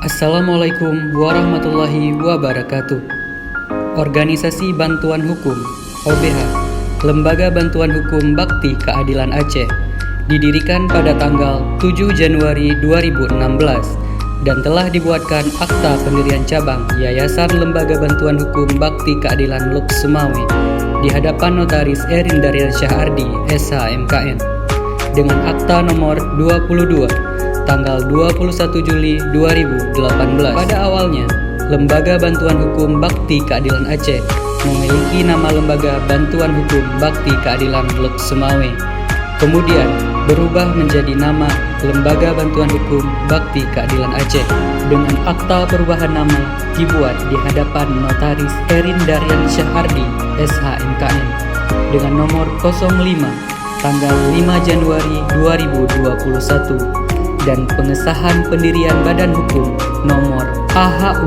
Assalamualaikum warahmatullahi wabarakatuh. Organisasi Bantuan Hukum (OBH), Lembaga Bantuan Hukum Bakti Keadilan Aceh, didirikan pada tanggal 7 Januari 2016 dan telah dibuatkan Akta Pendirian Cabang Yayasan Lembaga Bantuan Hukum Bakti Keadilan Luk Sumawe di hadapan Notaris Erin Daryansyah Ardi, SH MKN, dengan Akta nomor 22 tanggal 21 Juli 2018. Pada awalnya, Lembaga Bantuan Hukum Bakti Keadilan Aceh memiliki nama Lembaga Bantuan Hukum Bakti Keadilan Luk Sumawe, kemudian berubah menjadi nama Lembaga Bantuan Hukum Bakti Keadilan Aceh dengan akta perubahan nama dibuat di hadapan Notaris Erin Daryansyah Ardi, SH MKN, dengan nomor 05 tanggal 5 Januari 2021 dan pengesahan pendirian Badan Hukum nomor AHU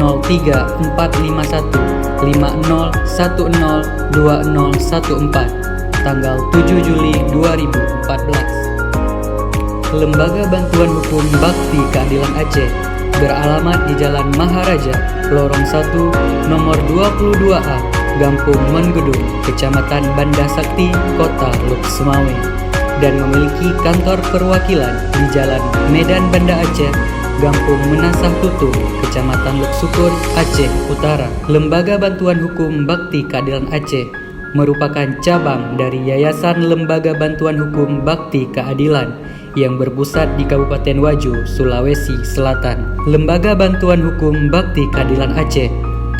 034515010214 tanggal 7 Juli 2014. Lembaga Bantuan Hukum Bakti Keadilan Aceh beralamat di Jalan Maharaja, Lorong 1, nomor 22A, Gampung Mengudung, Kecamatan Banda Sakti, Kota Luk Sumawe, dan memiliki kantor perwakilan di Jalan Medan Banda Aceh, Gampung Menasah Tutu, Kecamatan Luk Sukur, Aceh Utara. Lembaga Bantuan Hukum Bakti Keadilan Aceh merupakan cabang dari Yayasan Lembaga Bantuan Hukum Bakti Keadilan yang berpusat di Kabupaten Wajo, Sulawesi Selatan. Lembaga Bantuan Hukum Bakti Keadilan Aceh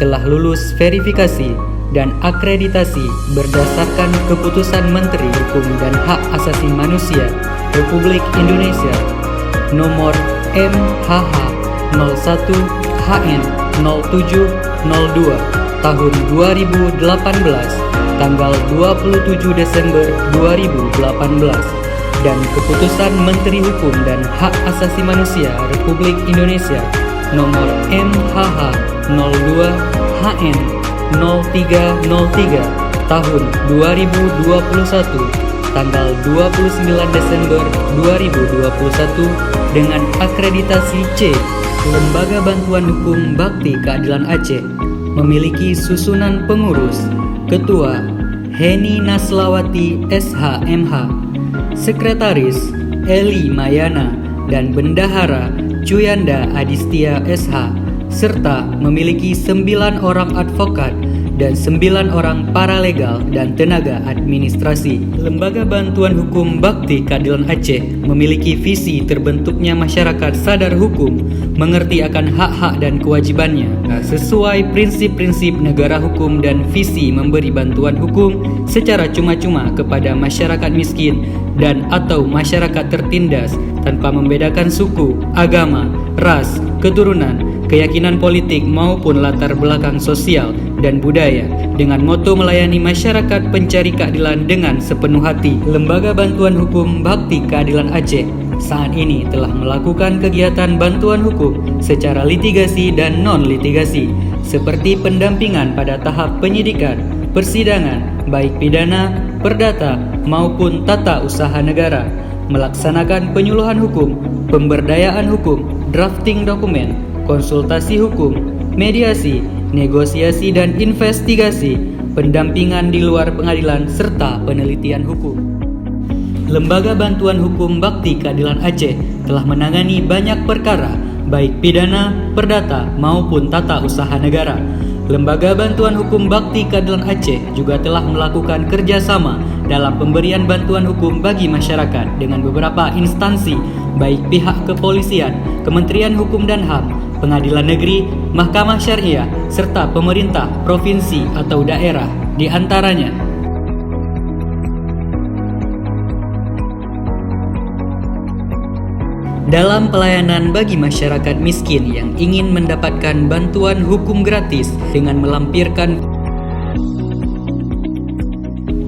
telah lulus verifikasi dan akreditasi berdasarkan keputusan Menteri Hukum dan Hak Asasi Manusia Republik Indonesia nomor MHH 01HN0702 tahun 2018 tanggal 27 Desember 2018 dan keputusan Menteri Hukum dan Hak Asasi Manusia Republik Indonesia nomor MHH 02HN 0303 tahun 2021 tanggal 29 Desember 2021 dengan akreditasi C. Lembaga Bantuan Hukum Bakti Keadilan Aceh memiliki susunan pengurus: Ketua Heni Naslawati SHMH, Sekretaris Eli Mayana, dan Bendahara Cuyanda Adistia SH, serta memiliki 9 orang advokat dan 9 orang paralegal dan tenaga administrasi. Lembaga Bantuan Hukum Bakti Keadilan Aceh memiliki visi terbentuknya masyarakat sadar hukum, mengerti akan hak-hak dan kewajibannya sesuai prinsip-prinsip negara hukum, dan visi memberi bantuan hukum secara cuma-cuma kepada masyarakat miskin dan atau masyarakat tertindas tanpa membedakan suku, agama, ras, keturunan, keyakinan politik maupun latar belakang sosial dan budaya, dengan moto melayani masyarakat pencari keadilan dengan sepenuh hati. Lembaga Bantuan Hukum Bakti Keadilan Aceh saat ini telah melakukan kegiatan bantuan hukum secara litigasi dan non-litigasi, seperti pendampingan pada tahap penyidikan, persidangan, baik pidana, perdata, maupun tata usaha negara, melaksanakan penyuluhan hukum, pemberdayaan hukum, drafting dokumen, konsultasi hukum, mediasi, negosiasi dan investigasi, pendampingan di luar pengadilan, serta penelitian hukum. Lembaga Bantuan Hukum Bakti Keadilan Aceh telah menangani banyak perkara, baik pidana, perdata, maupun tata usaha negara. Lembaga Bantuan Hukum Bakti Keadilan Aceh juga telah melakukan kerjasama dalam pemberian bantuan hukum bagi masyarakat dengan beberapa instansi, baik pihak kepolisian, Kementerian Hukum dan HAM, Pengadilan Negeri, Mahkamah Syariah, serta pemerintah, provinsi atau daerah, di antaranya dalam pelayanan bagi masyarakat miskin yang ingin mendapatkan bantuan hukum gratis dengan melampirkan.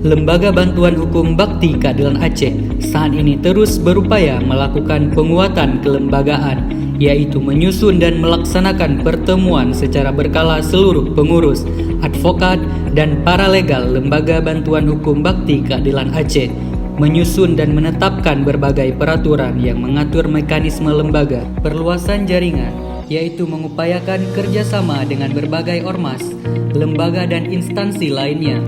Lembaga Bantuan Hukum Bakti Keadilan Aceh saat ini terus berupaya melakukan penguatan kelembagaan, yaitu menyusun dan melaksanakan pertemuan secara berkala seluruh pengurus, advokat, dan paralegal Lembaga Bantuan Hukum Bakti Keadilan Aceh menyusun dan menetapkan berbagai peraturan yang mengatur mekanisme lembaga, perluasan jaringan, yaitu mengupayakan kerjasama dengan berbagai ormas, lembaga dan instansi lainnya.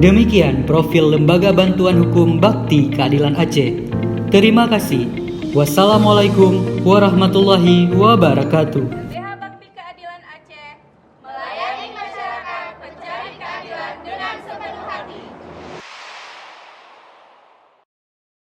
Demikian profil Lembaga Bantuan Hukum Bakti Keadilan Aceh. Terima kasih. Wassalamualaikum warahmatullahi wabarakatuh.